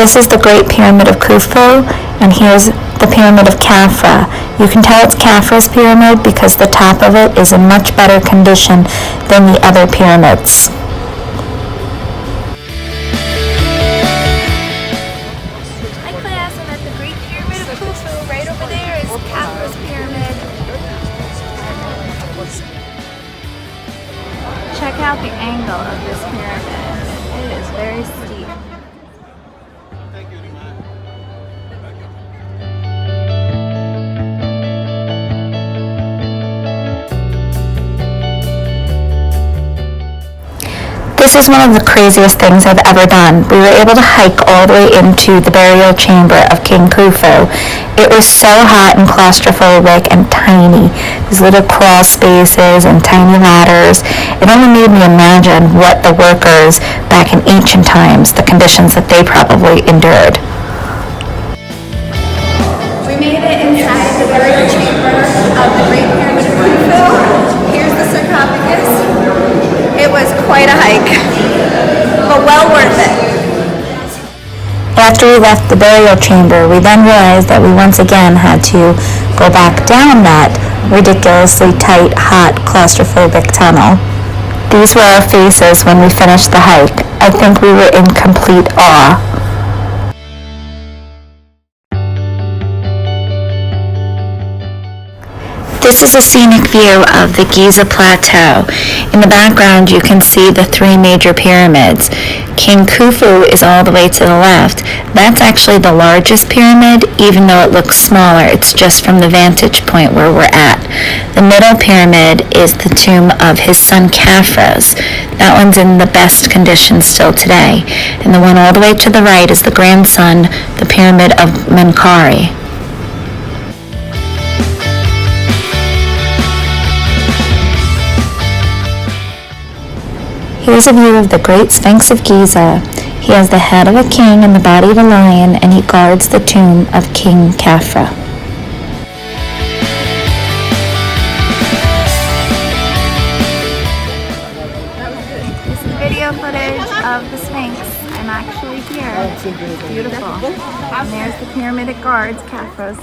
This is the Great Pyramid of Khufu, and here's the Pyramid of Khafra. You can tell it's Khafra's pyramid because the top of it is in much better condition than the other pyramids. Hi class, I'm at the Great Pyramid of Khufu. Right over there is Khafra's pyramid. Check out the angle of this pyramid. It is very steep. This is one of the craziest things I've ever done. We were able to hike all the way into the burial chamber of King Khufu. It was so hot and claustrophobic and tiny. These little crawl spaces and tiny ladders. It only made me imagine what the workers back in ancient times, the conditions that they probably endured. We made it inside the burial chamber of the Great Pyramid of Khufu. Here's the sarcophagus. It was quite a hike, but well worth it. After we left the burial chamber, we then realized that we once again had to go back down that ridiculously tight, hot, claustrophobic tunnel. These were our faces when we finished the hike. I think we were in complete awe. This is a scenic view of the Giza Plateau. In the background, you can see the three major pyramids. King Khufu is all the way to the left. That's actually the largest pyramid, even though it looks smaller. It's just from the vantage point where we're at. The middle pyramid is the tomb of his son Khafra's. That one's in the best condition still today. And the one all the way to the right is the grandson, the pyramid of Menkaure. Here's a view of the Great Sphinx of Giza. He has the head of a king and the body of a lion, and he guards the tomb of King Khafra. This is video footage of the Sphinx. I'm actually here. It's beautiful. And there's the pyramid it guards, Khafra's.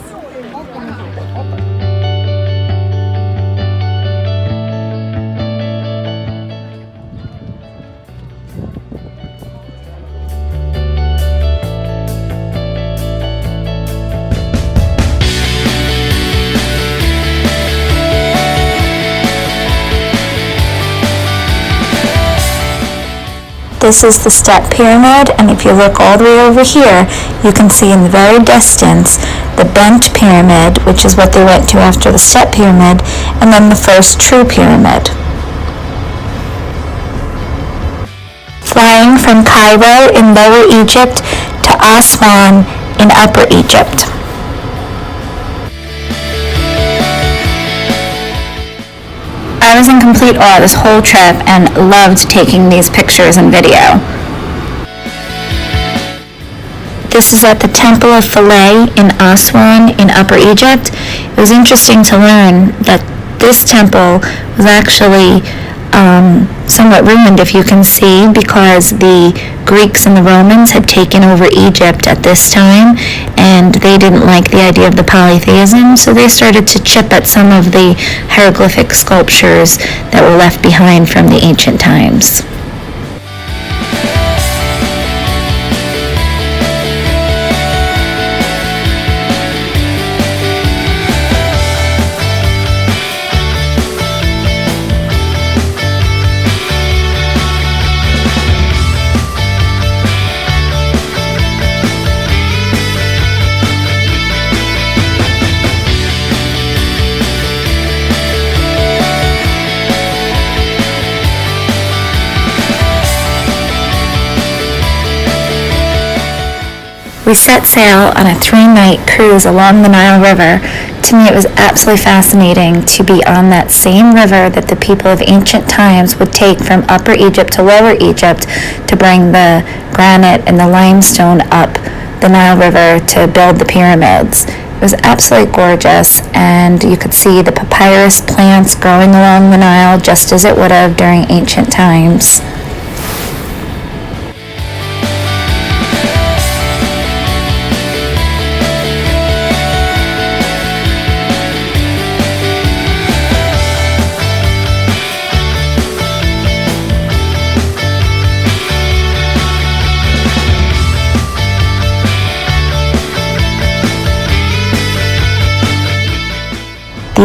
This is the Step Pyramid, and if you look all the way over here, you can see in the very distance the Bent Pyramid, which is what they went to after the Step Pyramid, and then the first true pyramid. Flying from Cairo in Lower Egypt to Aswan in Upper Egypt. I was in complete awe this whole trip and loved taking these pictures and video. This is at the Temple of Philae in Aswan in Upper Egypt. It was interesting to learn that this temple was actually somewhat ruined, if you can see, because the Greeks and the Romans had taken over Egypt at this time, and they didn't like the idea of the polytheism, so they started to chip at some of the hieroglyphic sculptures that were left behind from the ancient times. We set sail on a 3-night cruise along the Nile River. To me, it was absolutely fascinating to be on that same river that the people of ancient times would take from Upper Egypt to Lower Egypt to bring the granite and the limestone up the Nile River to build the pyramids. It was absolutely gorgeous, and you could see the papyrus plants growing along the Nile just as it would have during ancient times.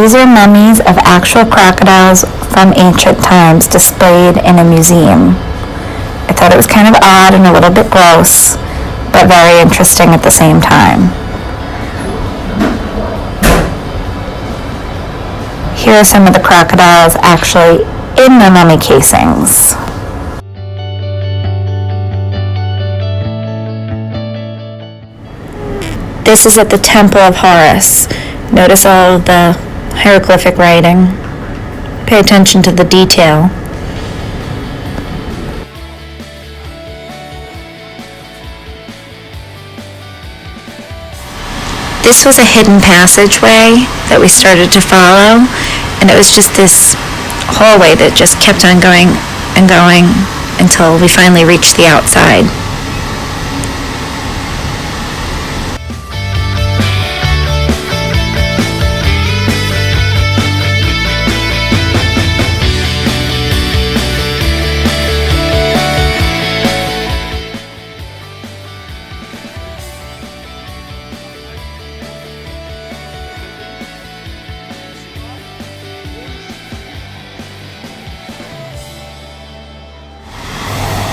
These are mummies of actual crocodiles from ancient times displayed in a museum. I thought it was kind of odd and a little bit gross, but very interesting at the same time. Here are some of the crocodiles actually in the mummy casings. This is at the Temple of Horus. Notice all of the hieroglyphic writing. Pay attention to the detail. This was a hidden passageway that we started to follow, and it was just this hallway that just kept on going and going until we finally reached the outside.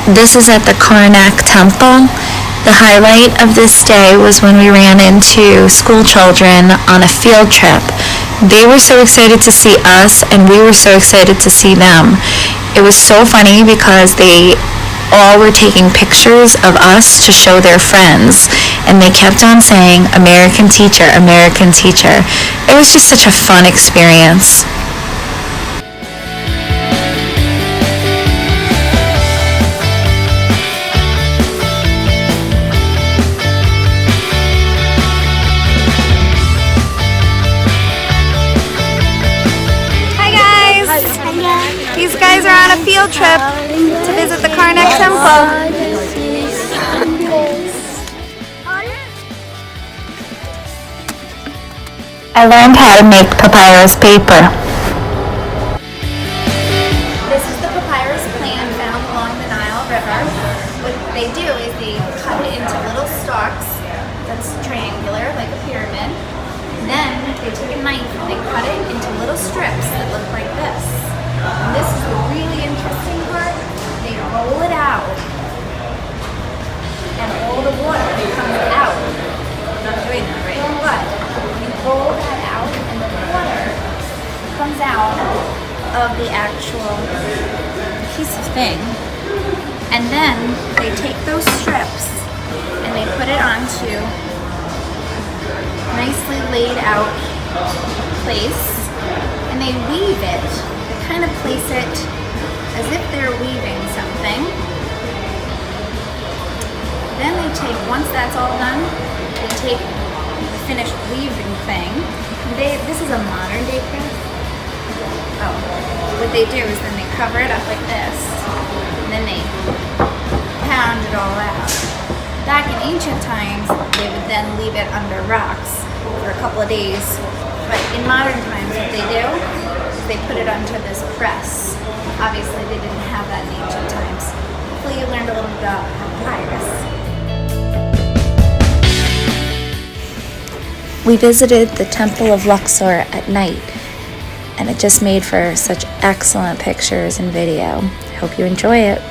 This is at the Karnak Temple. The highlight of this day was when we ran into school children on a field trip. They were so excited to see us, and we were so excited to see them. It was so funny because they all were taking pictures of us to show their friends, and they kept on saying, "American teacher, American teacher." It was just such a fun experience. These guys are on a field trip to visit the Karnak Temple. I learned how to make papyrus paper. This is the papyrus plant found along the Nile River. What they do is they cut it into little stalks that's triangular, like a pyramid. Then they take a knife and they cut it into little strips that look like this. And this is the really interesting part. They roll it out, and all the water comes out. I'm not doing that right, but you roll that out, and the water comes out of the actual piece of thing. And then they take those strips and they put it onto nicely laid out place, and they weave it. Kind of place it as if they're weaving something. Then they take, once that's all done, they take the finished weaving thing. This is a modern day press. Oh, what they do is then they cover it up like this, and then they pound it all out. Back in ancient times, they would then leave it under rocks for a couple of days. But in modern times, what they do, they put it onto this press. Obviously, they didn't have that in ancient times. Hopefully, you learned a little bit about papyrus. We visited the Temple of Luxor at night, and it just made for such excellent pictures and video. Hope you enjoy it.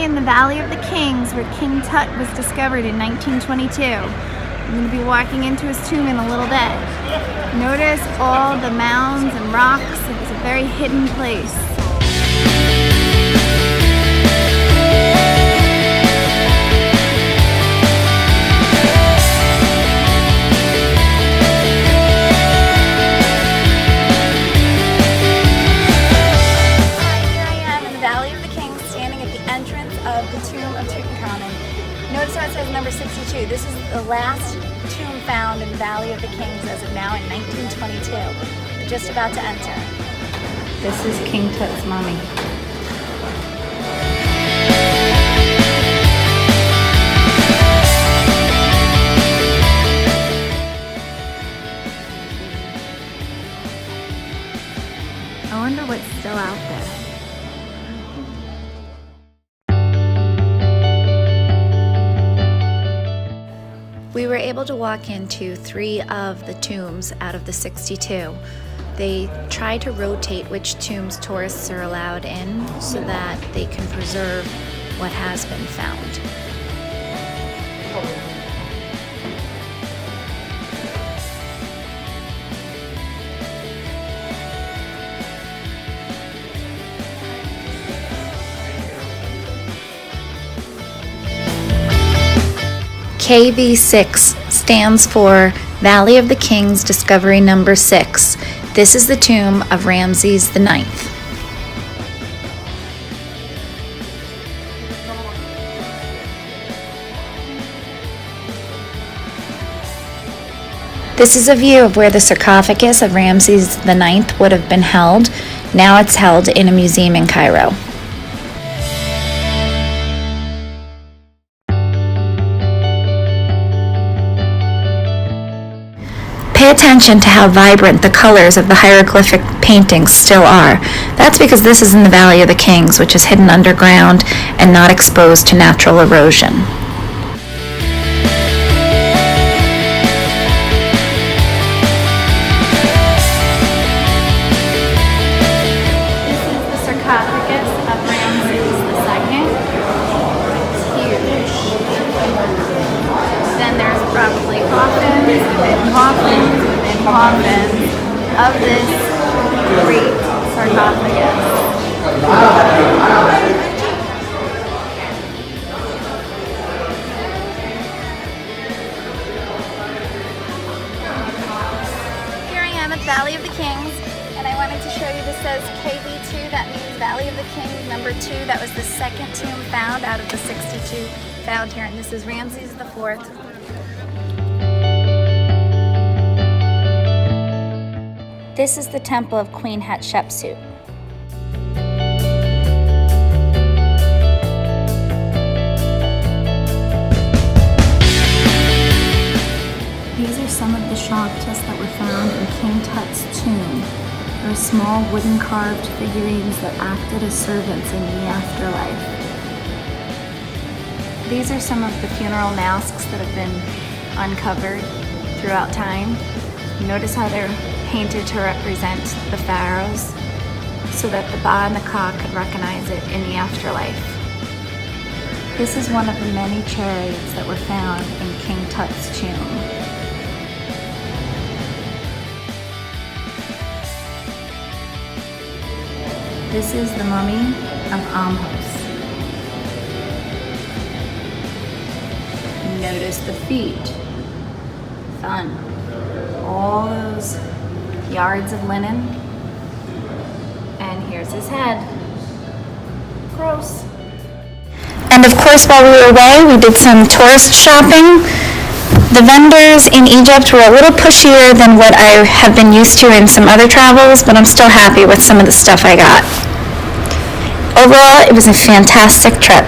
In the Valley of the Kings, where King Tut was discovered in 1922. I'm going to be walking into his tomb in a little bit. Notice all the mounds and rocks. It was a very hidden place. We're just about to enter. This is King Tut's mummy. I wonder what's still out there. We were able to walk into 3 of the tombs out of the 62. They try to rotate which tombs tourists are allowed in so that they can preserve what has been found. KV6 stands for Valley of the Kings Discovery Number 6. This is the tomb of Ramses IX. This is a view of where the sarcophagus of Ramses IX would have been held. Now it's held in a museum in Cairo. Pay attention to how vibrant the colors of the hieroglyphic paintings still are. That's because this is in the Valley of the Kings, which is hidden underground and not exposed to natural erosion. This is the sarcophagus of Ramses II. It's huge. Then there's probably coffins within coffins within coffins of this great sarcophagus. Here I am at Valley of the Kings, and I wanted to show you this says KV2, that means Valley of the Kings number 2. That was the second tomb found out of the 62 found here, and this is Ramses IV. This is the temple of Queen Hatshepsut. These are some of the Shaktas that were found in King Tut's tomb. There are small wooden carved figurines that acted as servants in the afterlife. These are some of the funeral masks that have been uncovered throughout time. Notice how they're painted to represent the pharaohs so that the Ba and the Ka could recognize it in the afterlife. This is one of the many chariots that were found in King Tut's tomb. This is the mummy of Ahmose. Notice the feet. Fun. All those yards of linen. And here's his head. Gross. And of course, while we were away, we did some tourist shopping. The vendors in Egypt were a little pushier than what I have been used to in some other travels, but I'm still happy with some of the stuff I got. Overall, it was a fantastic trip.